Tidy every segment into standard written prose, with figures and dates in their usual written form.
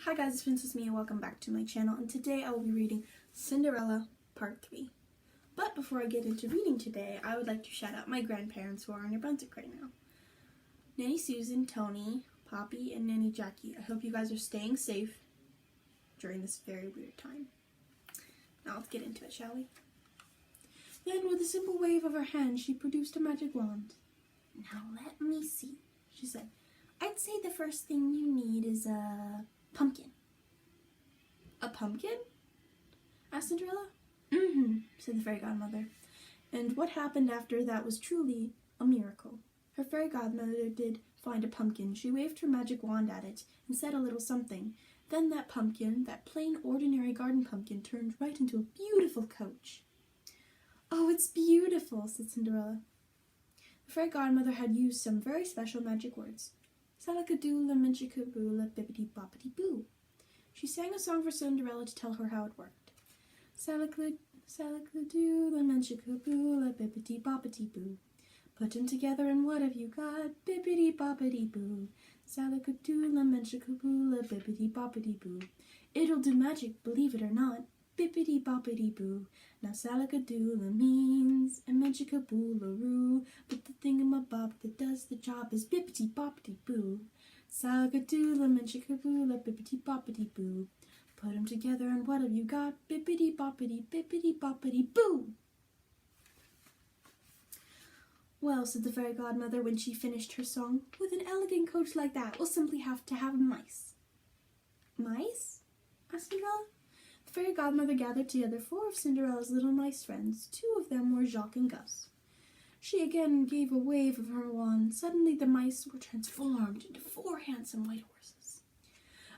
Hi guys, it's Princess Mia. Welcome back to my channel, and today I will be reading Cinderella Part 3. But before I get into reading today, I would like to shout out my grandparents who are in New Brunswick right now. Nanny Susan, Tony, Poppy, and Nanny Jackie. I hope you guys are staying safe during this very weird time. Now let's get into it, shall we? Then with a simple wave of her hand, she produced a magic wand. Now let me see, she said. I'd say the first thing you need is a pumpkin. A pumpkin? Asked Cinderella. Said the fairy godmother. And what happened after that was truly a miracle. Her fairy godmother did find a pumpkin. She waved her magic wand at it and said a little something. Then that pumpkin, that plain ordinary garden pumpkin, turned right into a beautiful coach. Oh, it's beautiful, said Cinderella. The fairy godmother had used some very special magic words. Salakadoola minchikaboola bippity boppity boo. She sang a song for Cinderella to tell her how it worked. Salakadoola minchikaboola bippity boppity boo. Put 'em together and what have you got? Bippity boppity boo. Salakadoola minchikaboola bippity boppity boo. It'll do magic, believe it or not. Bippity boppity boo. Now salakadoola means a minchikaboolaroo, but the thingamabob that does the job is bippity boppity boo. Salakadoola minchikaboola bippity boppity boo. Put 'em together and what have you got? Bippity boppity boo. Well, said the fairy godmother when she finished her song, with an elegant coach like that, we'll simply have to have mice. Mice? Asked Cinderella. The fairy godmother gathered together 4 of Cinderella's little mice friends. 2 of them were Jacques and Gus. She again gave a wave of her wand. Suddenly the mice were transformed into 4 handsome white horses.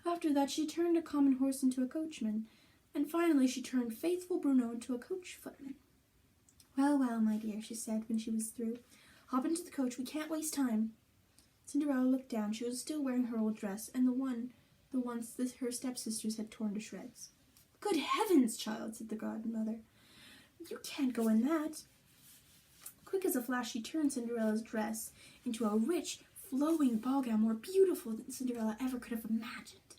After that she turned a common horse into a coachman, and finally she turned faithful Bruno into a coach footman. Well, well, my dear, she said when she was through. Hop into the coach, we can't waste time. Cinderella looked down. She was still wearing her old dress, and the one her stepsisters had torn to shreds. Good heavens, child, said the godmother. You can't go in that. Quick as a flash, she turned Cinderella's dress into a rich, flowing ball gown more beautiful than Cinderella ever could have imagined.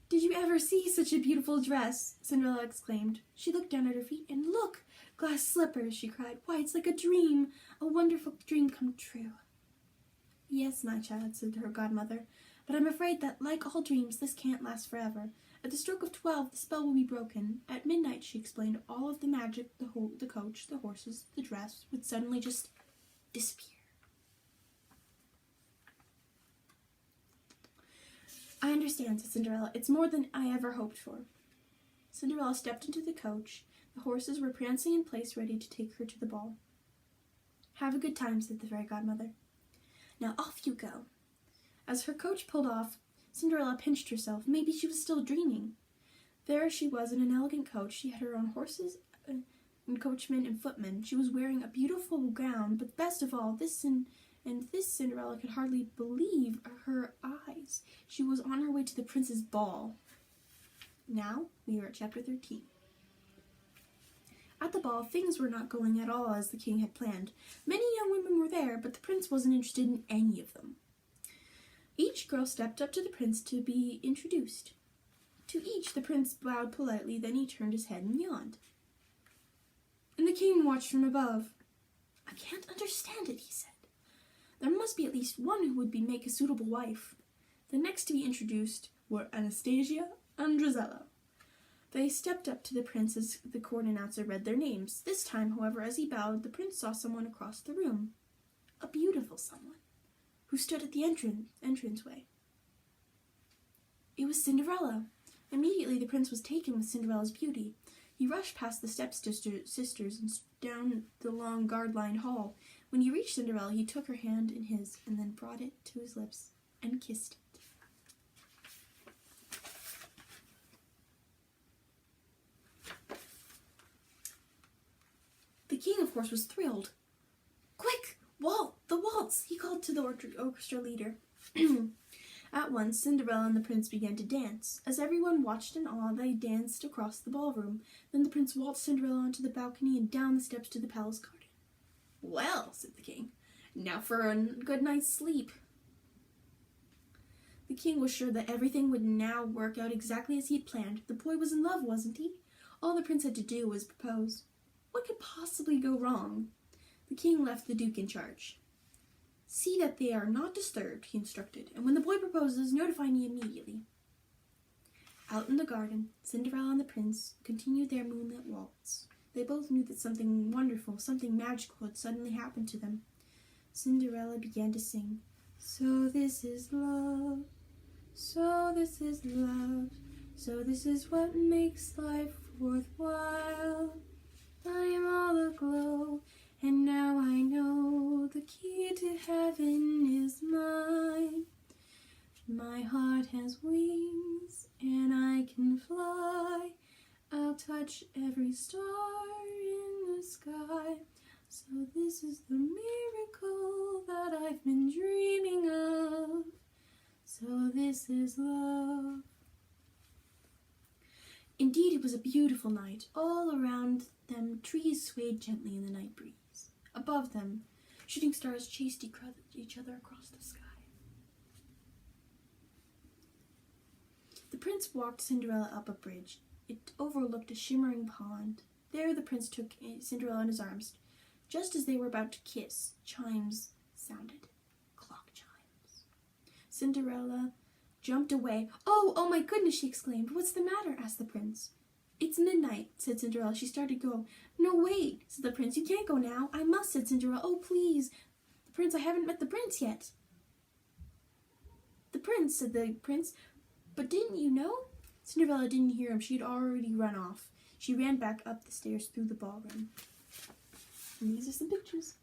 Did you ever see such a beautiful dress? Cinderella exclaimed. She looked down at her feet, and look, glass slippers, she cried. Why, it's like a dream, a wonderful dream come true. Yes, my child, said her godmother, but I'm afraid that, like all dreams, this can't last forever. At the stroke of 12, the spell will be broken. At midnight, she explained, all of the magic, the coach, the horses, the dress, would suddenly just disappear. I understand, said Cinderella. It's more than I ever hoped for. Cinderella stepped into the coach. The horses were prancing in place, ready to take her to the ball. Have a good time, said the fairy godmother. Now off you go. As her coach pulled off, Cinderella pinched herself. Maybe she was still dreaming. There she was in an elegant coach. She had her own horses and coachman and footmen. She was wearing a beautiful gown, but best of all, this Cinderella could hardly believe her eyes. She was on her way to the prince's ball. Now we are at chapter 13. At the ball, things were not going at all as the king had planned. Many young women were there, but the prince wasn't interested in any of them. Each girl stepped up to the prince to be introduced. To each the prince bowed politely, then he turned his head and yawned. And the king watched from above. I can't understand it, he said. There must be at least one who would make a suitable wife. The next to be introduced were Anastasia and Drizella. They stepped up to the prince as the court announcer read their names. This time, however, as he bowed, the prince saw someone across the room. A beautiful someone, who stood at the entranceway. It was Cinderella. Immediately the prince was taken with Cinderella's beauty. He rushed past the stepsisters and down the long guard-lined hall. When he reached Cinderella, he took her hand in his and then brought it to his lips and kissed it. The king, of course, was thrilled. Quick, Walt, the waltz, he called to the orchestra leader. At once, Cinderella and the prince began to dance. As everyone watched in awe, they danced across the ballroom. Then the prince waltzed Cinderella onto the balcony and down the steps to the palace garden. Well, said the king, now for a good night's sleep. The king was sure that everything would now work out exactly as he had planned. The boy was in love, wasn't he? All the prince had to do was propose. What could possibly go wrong? The king left the duke in charge. See that they are not disturbed, he instructed, and when the boy proposes, notify me immediately. Out in the garden, Cinderella and the prince continued their moonlit waltz. They both knew that something wonderful, something magical had suddenly happened to them. Cinderella began to sing, "So this is love, so this is love, so this is what makes life worthwhile. I am all aglow, and now I know the key to heaven is mine. My heart has wings, and I can fly. I'll touch every star in the sky. So this is the miracle that I've been dreaming of. So this is love." Indeed, it was a beautiful night. All around them, trees swayed gently in the night breeze. Above them, shooting stars chased each other across the sky. The prince walked Cinderella up a bridge. It overlooked a shimmering pond. There the prince took Cinderella in his arms. Just as they were about to kiss, chimes sounded. Clock chimes. Cinderella jumped away. Oh my goodness, she exclaimed. "What's the matter?" asked the prince. "It's midnight," said Cinderella. She started to go. "No, wait," said the prince. "You can't go now." "I must," said Cinderella. "Oh, please." "The prince, I haven't met the prince yet." "The prince," said the prince. "But didn't you know?" Cinderella didn't hear him. She had already run off. She ran back up the stairs through the ballroom. And these are some pictures.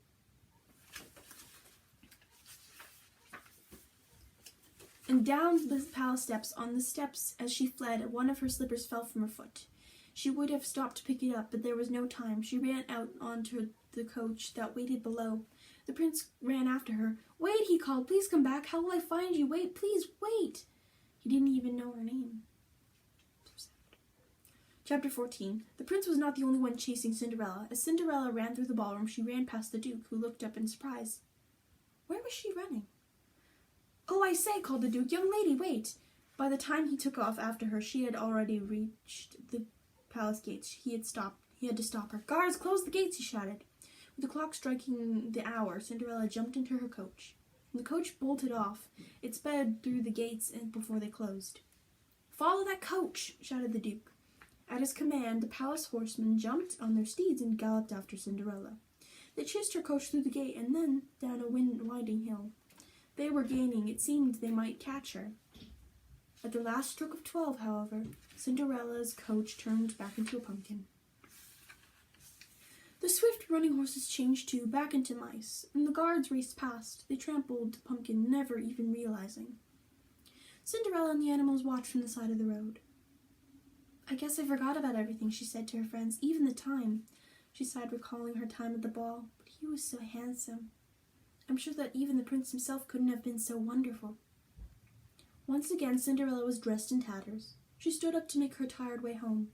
And down the palace steps, on the steps as she fled, one of her slippers fell from her foot. She would have stopped to pick it up, but there was no time. She ran out onto the coach that waited below. The prince ran after her. "Wait," he called. "Please come back. How will I find you? Wait, please, wait." He didn't even know her name. Chapter 14. The prince was not the only one chasing Cinderella. As Cinderella ran through the ballroom, she ran past the duke, who looked up in surprise. Where was she running? "Oh, I say," called the duke. "Young lady, wait." By the time he took off after her, she had already reached the palace gates. He had to stop her. "Guards, close the gates," he shouted. With the clock striking the hour, Cinderella jumped into her coach. When the coach bolted off, it sped through the gates before they closed. "Follow that coach," shouted the duke. At his command, the palace horsemen jumped on their steeds and galloped after Cinderella. They chased her coach through the gate and then down a winding hill. They were gaining. It seemed they might catch her. At the last stroke of 12, however, Cinderella's coach turned back into a pumpkin. The swift running horses changed too, back into mice, and the guards raced past. They trampled the pumpkin, never even realizing. Cinderella and the animals watched from the side of the road. "I guess I forgot about everything," she said to her friends, "even the time." She sighed, recalling her time at the ball. But he was so handsome. I'm sure that even the prince himself couldn't have been so wonderful. Once again, Cinderella was dressed in tatters. She stood up to make her tired way home.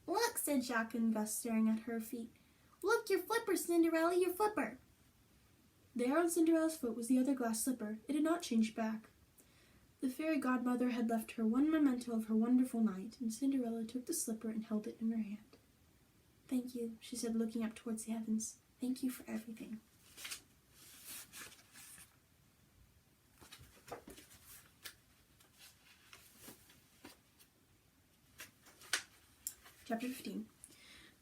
"Look," said Jacques and Gus, staring at her feet. "Look, your flipper, Cinderella, your flipper." There on Cinderella's foot was the other glass slipper. It had not changed back. The fairy godmother had left her one memento of her wonderful night, and Cinderella took the slipper and held it in her hand. "Thank you," she said, looking up towards the heavens. "Thank you for everything." Chapter 15.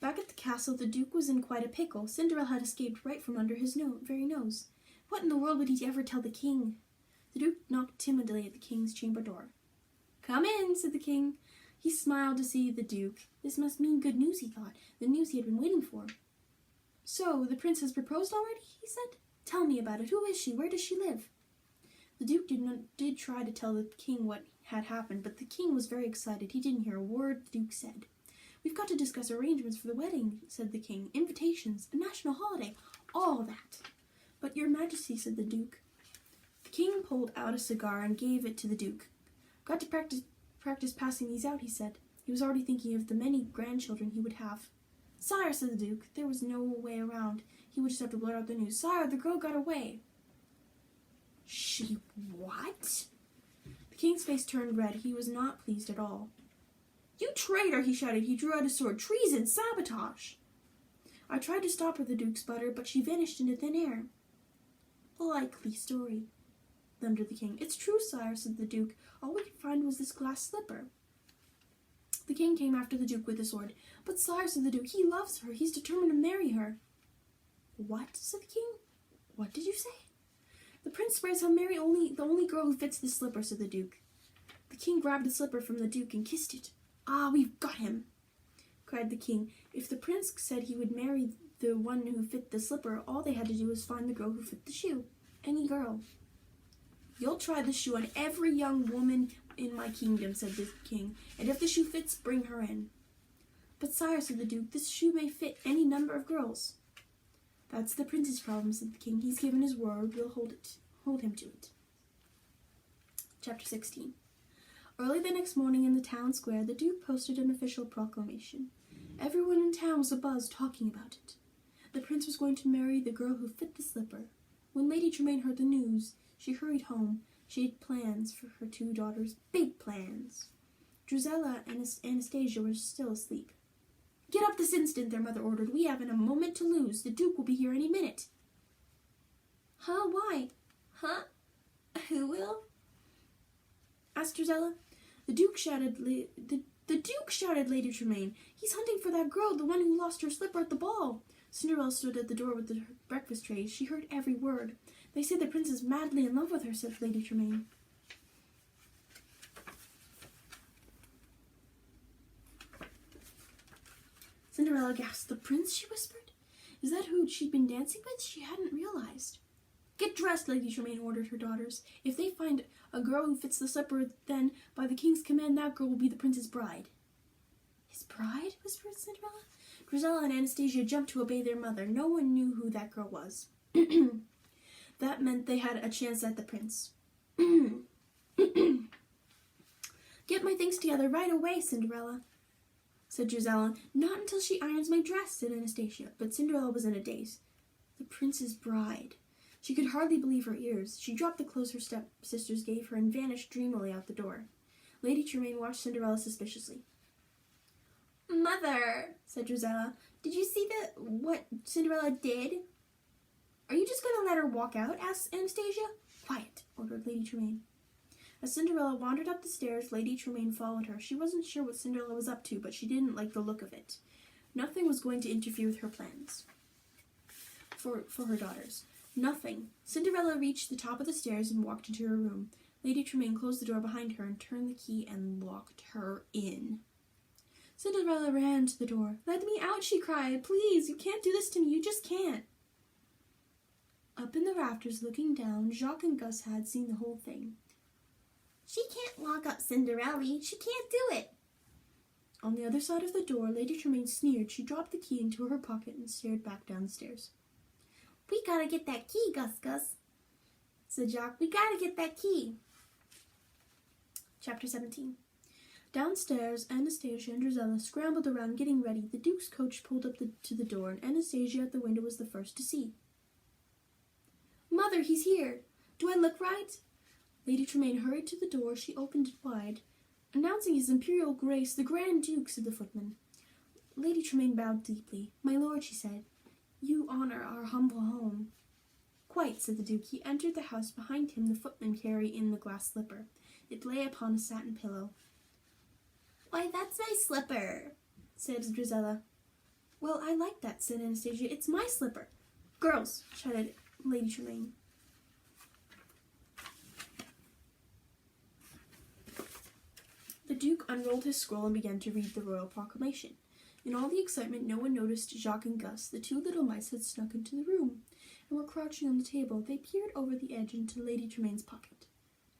Back at the castle, the Duke was in quite a pickle. Cinderella had escaped right from under his very nose. What in the world would he ever tell the king? The Duke knocked timidly at the king's chamber door. "Come in," said the king. He smiled to see the Duke. This must mean good news, he thought, the news he had been waiting for. "So, the prince has proposed already?" he said. "Tell me about it. Who is she? Where does she live?" The Duke did try to tell the king what had happened, but the king was very excited. He didn't hear a word the Duke said. "We've got to discuss arrangements for the wedding," said the king. "Invitations, a national holiday, all that." "But, your majesty," said the Duke. The king pulled out a cigar and gave it to the Duke. "Got to practice passing these out," he said. He was already thinking of the many grandchildren he would have. "Sire," said the Duke. There was no way around. He would just have to blurt out the news. "Sire, the girl got away." "She what?" king's face turned red. He was not pleased at all. "You traitor!" he shouted. He drew out his sword. "Treason! Sabotage!" "I tried to stop her," the Duke sputtered, "but she vanished into thin air." "A likely story," thundered the king. "It's true, sire," said the Duke. "All we could find was this glass slipper." The king came after the Duke with the sword. "But sire," said the Duke, "he loves her. He's determined to marry her." "What?" said the king. "What did you say?" "The prince swears he'll marry the only girl who fits the slipper," said the Duke. The king grabbed the slipper from the Duke and kissed it. "Ah, we've got him!" cried the king. If the prince said he would marry the one who fit the slipper, all they had to do was find the girl who fit the shoe. Any girl. "You'll try the shoe on every young woman in my kingdom," said the king, "and if the shoe fits, bring her in." "But sire," said the Duke, "this shoe may fit any number of girls." "That's the prince's problem," said the king. "He's given his word. We'll hold him to it." Chapter 16. Early the next morning in the town square, the Duke posted an official proclamation. Everyone in town was abuzz talking about it. The prince was going to marry the girl who fit the slipper. When Lady Tremaine heard the news, she hurried home. She had plans for her two daughters, big plans. Drusilla and Anastasia were still asleep. "Get up this instant," their mother ordered. "We haven't a moment to lose. The Duke will be here any minute." "Huh? Why?" "Huh? Who will?" asked Drusilla. The Duke shouted, Lady Tremaine. "He's hunting for that girl, the one who lost her slipper at the ball." Cinderella stood at the door with the breakfast tray. She heard every word. "They say the prince is madly in love with her," said Lady Tremaine. Cinderella gasped. "The prince?" she whispered. "Is that who she'd been dancing with?" She hadn't realized. "Get dressed," Lady Tremaine ordered her daughters. "If they find a girl who fits the slipper, then, by the king's command, that girl will be the prince's bride." "His bride?" whispered Cinderella. Drusilla and Anastasia jumped to obey their mother. No one knew who that girl was. That meant they had a chance at the prince. "Get my things together right away, Cinderella," said Drusilla. "Not until she irons my dress," said Anastasia. But Cinderella was in a daze. The prince's bride. She could hardly believe her ears. She dropped the clothes her stepsisters gave her and vanished dreamily out the door. Lady Tremaine watched Cinderella suspiciously. "Mother," said Drusilla, "did you see what Cinderella did?" "Are you just going to let her walk out?" asked Anastasia. "Quiet," ordered Lady Tremaine. As Cinderella wandered up the stairs, Lady Tremaine followed her. She wasn't sure what Cinderella was up to, but she didn't like the look of it. Nothing was going to interfere with her plans for her daughters. Nothing. Cinderella reached the top of the stairs and walked into her room. Lady Tremaine closed the door behind her and turned the key and locked her in. Cinderella ran to the door. "Let me out," she cried. "Please, you can't do this to me. You just can't." Up in the rafters, looking down, Jacques and Gus had seen the whole thing. "She can't lock up Cinderella. She can't do it." On the other side of the door, Lady Tremaine sneered. She dropped the key into her pocket and stared back down the stairs. "We gotta get that key, Gus," said Jacques. "We gotta get that key." Chapter 17. Downstairs, Anastasia and Drusilla scrambled around getting ready. The Duke's coach pulled up to the door, and Anastasia at the window was the first to see. "Mother, he's here. Do I look right?" Lady Tremaine hurried to the door. She opened it wide. "Announcing His Imperial Grace, the Grand Duke," said the footman. Lady Tremaine bowed deeply. "My lord," she said, "you honor our humble home." "Quite," said the Duke. He entered the house. Behind him, the footman carried in the glass slipper. It lay upon a satin pillow. "Why, that's my slipper," said Drusilla. "Well, I like that," said Anastasia. "It's my slipper." "Girls," shouted Lady Tremaine. The Duke unrolled his scroll and began to read the royal proclamation. In all the excitement, no one noticed Jacques and Gus. The two little mice had snuck into the room and were crouching on the table. They peered over the edge into Lady Tremaine's pocket.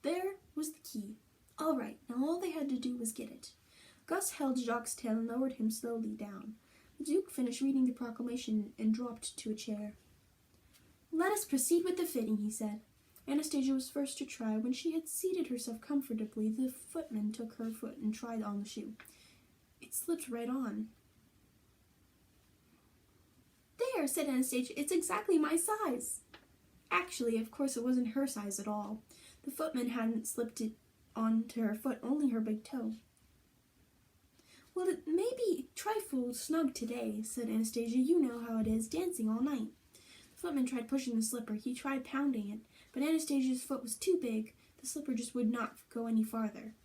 There was the key. All right, now all they had to do was get it. Gus held Jacques' tail and lowered him slowly down. The Duke finished reading the proclamation and dropped to a chair. "Let us proceed with the fitting," he said. Anastasia was first to try. When she had seated herself comfortably, the footman took her foot and tried on the shoe. It slipped right on. "There," said Anastasia, "it's exactly my size." Actually, of course, it wasn't her size at all. The footman hadn't slipped it onto her foot only her big toe. "Well, it may be trifle snug today," said Anastasia. "You know how it is, dancing all night." The footman tried pushing the slipper. He tried pounding it, but Anastasia's foot was too big. The slipper just would not go any farther.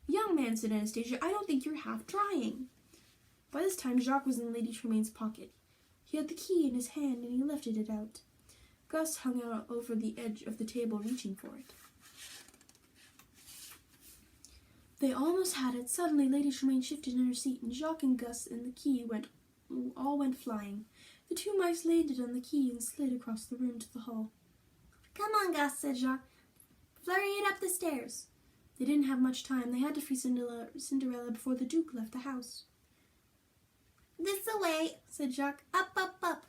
"Young man," said Anastasia, "I don't think you're half trying." By this time, Jacques was in Lady Tremaine's pocket. He had the key in his hand, and he lifted it out. Gus hung out over the edge of the table, reaching for it. They almost had it. Suddenly, Lady Tremaine shifted in her seat, and Jacques and Gus and the key all went flying. The two mice landed on the key and slid across the room to the hall. "Come on, Gus," said Jacques. "Flurry it up the stairs." They didn't have much time. They had to free Cinderella before the Duke left the house. "This away," said Jacques. "Up, up, up."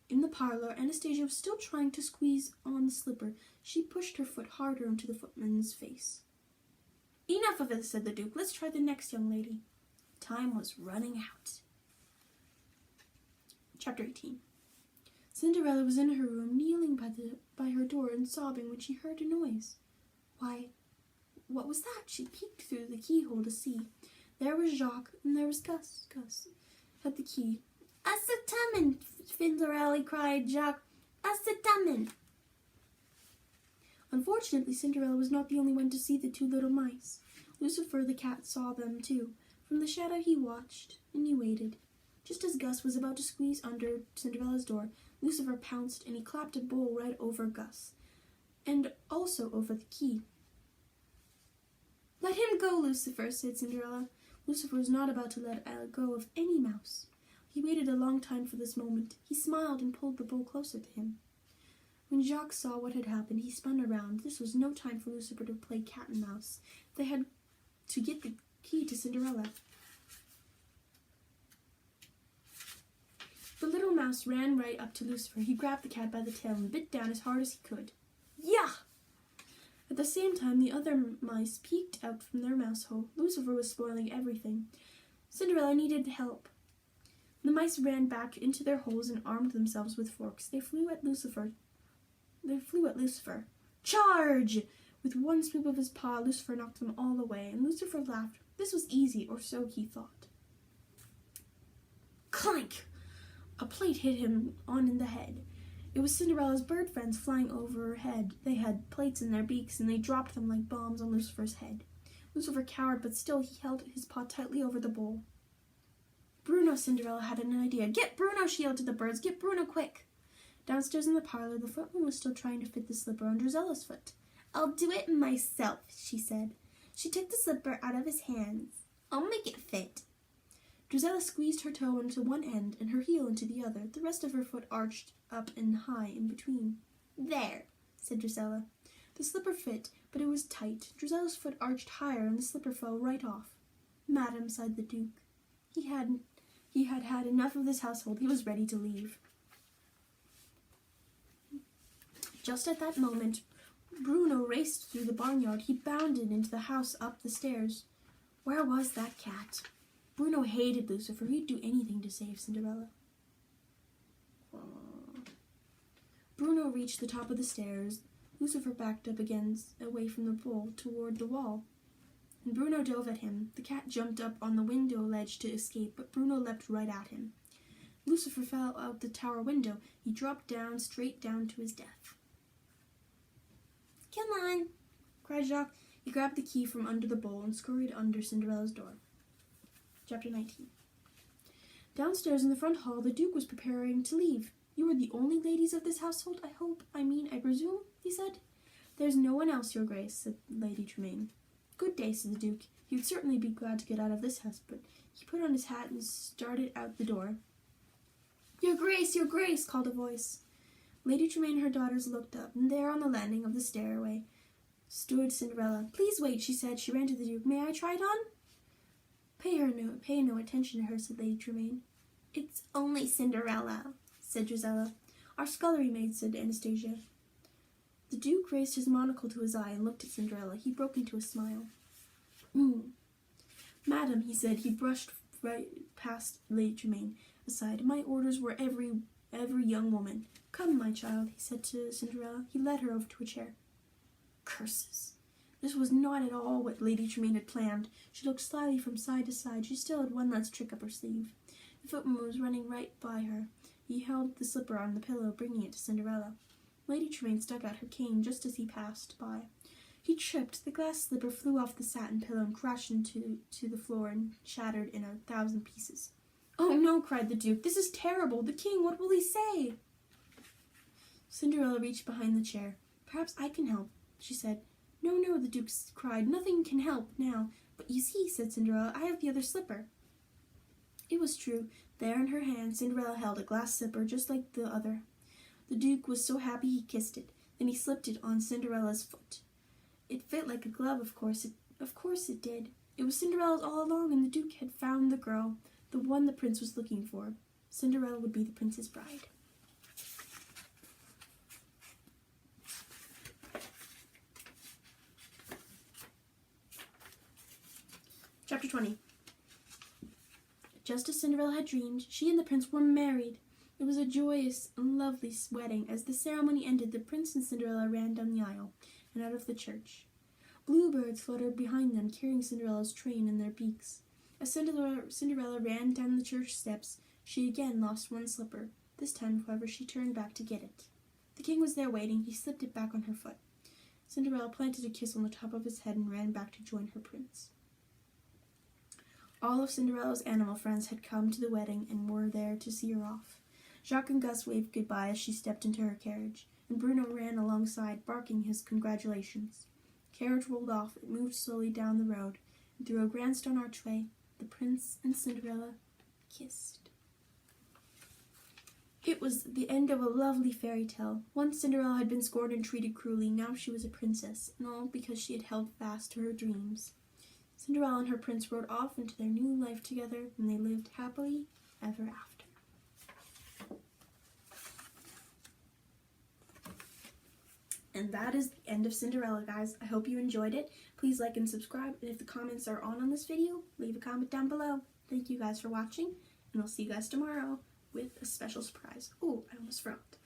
In the parlor, Anastasia was still trying to squeeze on the slipper. She pushed her foot harder into the footman's face. "Enough of it," said the Duke. "Let's try the next young lady." Time was running out. Chapter 18. Cinderella was in her room, kneeling by her door and sobbing when she heard a noise. Why, what was that? She peeked through the keyhole to see. There was Jacques, and there was Gus. Gus had the key. "Us a tummin'!" Cinderella cried. Jacques, "Us a tummin'!" Unfortunately, Cinderella was not the only one to see the two little mice. Lucifer the cat saw them too. From the shadow he watched, and he waited. Just as Gus was about to squeeze under Cinderella's door, Lucifer pounced, and he clapped a bowl right over Gus, and also over the key. "Let him go, Lucifer," said Cinderella. Lucifer was not about to let go of any mouse. He waited a long time for this moment. He smiled and pulled the bowl closer to him. When Jacques saw what had happened, he spun around. This was no time for Lucifer to play cat and mouse. They had to get the key to Cinderella. The little mouse ran right up to Lucifer. He grabbed the cat by the tail and bit down as hard as he could. Yah! At the same time, the other mice peeked out from their mouse hole. Lucifer was spoiling everything. Cinderella needed help. The mice ran back into their holes and armed themselves with forks. They flew at Lucifer. Charge! With one swoop of his paw, Lucifer knocked them all away, and Lucifer laughed. This was easy, or so he thought. Clank! A plate hit him in the head. It was Cinderella's bird friends flying overhead. They had plates in their beaks, and they dropped them like bombs on Lucifer's head. Lucifer cowered, but still he held his paw tightly over the bowl. Bruno, Cinderella had an idea. "Get Bruno!" she yelled to the birds. "Get Bruno, quick!" Downstairs in the parlor, the footman was still trying to fit the slipper on Drusella's foot. "I'll do it myself," she said. She took the slipper out of his hands. "I'll make it fit." Drusella squeezed her toe into one end and her heel into the other. The rest of her foot arched up and high in between. "There," said Drusella. The slipper fit, but it was tight. Drusella's foot arched higher and the slipper fell right off. "Madam," sighed the Duke. He had had enough of this household. He was ready to leave. Just at that moment, Bruno raced through the barnyard. He bounded into the house, up the stairs. Where was that cat? Bruno hated Lucifer. He'd do anything to save Cinderella. Bruno reached the top of the stairs. Lucifer backed up away from the bowl toward the wall. And Bruno dove at him. The cat jumped up on the window ledge to escape, but Bruno leapt right at him. Lucifer fell out the tower window. He dropped down, straight down to his death. "Come on," cried Jacques. He grabbed the key from under the bowl and scurried under Cinderella's door. Chapter 19. Downstairs in the front hall, the Duke was preparing to leave. "You are the only ladies of this household, I presume," he said. "There's no one else, Your Grace," said Lady Tremaine. "Good day," said the Duke. He would certainly be glad to get out of this house, but he put on his hat and started out the door. Your Grace, called a voice. Lady Tremaine and her daughters looked up, and there on the landing of the stairway stood Cinderella. "Please wait," she said. She ran to the Duke. "May I try it on?" Pay no attention to her," said Lady Tremaine. "It's only Cinderella," said Drusella. "Our scullery maid," said Anastasia. The Duke raised his monocle to his eye and looked at Cinderella. He broke into a smile. "Madam," he said. He brushed right past Lady Tremaine aside. "My orders were every young woman. Come, my child," he said to Cinderella. He led her over to a chair. Curses! This was not at all what Lady Tremaine had planned. She looked slyly from side to side. She still had one last trick up her sleeve. The footman was running right by her. He held the slipper on the pillow, bringing it to Cinderella. Lady Tremaine stuck out her cane just as he passed by. He tripped. The glass slipper flew off the satin pillow and crashed into the floor and shattered in 1,000 pieces. "Oh no," cried the Duke. "This is terrible. The king, what will he say?" Cinderella reached behind the chair. "Perhaps I can help," she said. "No, no," the Duke cried. "Nothing can help now." "But you see," said Cinderella, "I have the other slipper." It was true. There in her hand, Cinderella held a glass slipper just like the other. The Duke was so happy he kissed it. Then he slipped it on Cinderella's foot. It fit like a glove, of course it did. It was Cinderella's all along, and the Duke had found the girl, the one the prince was looking for. Cinderella would be the prince's bride. Chapter 20. Just as Cinderella had dreamed, she and the prince were married. It was a joyous and lovely wedding. As the ceremony ended, the prince and Cinderella ran down the aisle and out of the church. Bluebirds fluttered behind them, carrying Cinderella's train in their beaks. As Cinderella ran down the church steps, she again lost one slipper. This time, however, she turned back to get it. The king was there waiting. He slipped it back on her foot. Cinderella planted a kiss on the top of his head and ran back to join her prince. All of Cinderella's animal friends had come to the wedding and were there to see her off. Jacques and Gus waved goodbye as she stepped into her carriage, and Bruno ran alongside, barking his congratulations. The carriage rolled off. It moved slowly down the road, and through a grand stone archway, the prince and Cinderella kissed. It was the end of a lovely fairy tale. Once Cinderella had been scorned and treated cruelly. Now she was a princess, and all because she had held fast to her dreams. Cinderella and her prince rode off into their new life together, and they lived happily ever after. And that is the end of Cinderella, guys. I hope you enjoyed it. Please like and subscribe, and if the comments are on this video, leave a comment down below. Thank you guys for watching, and I'll see you guys tomorrow with a special surprise. Oh, I almost forgot.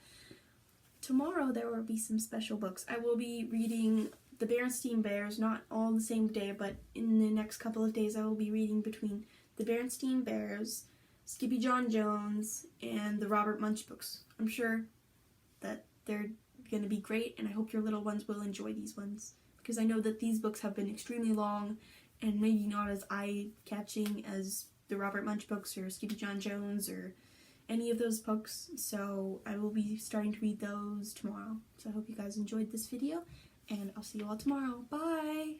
Tomorrow there will be some special books. I will be reading The Berenstain Bears, not all the same day, but in the next couple of days I will be reading between The Berenstain Bears, Skippy John Jones, and the Robert Munsch books. I'm sure that they're going to be great, and I hope your little ones will enjoy these ones, because I know that these books have been extremely long and maybe not as eye-catching as the Robert Munsch books or Skippy John Jones or any of those books, so I will be starting to read those tomorrow. So I hope you guys enjoyed this video, and I'll see you all tomorrow. Bye!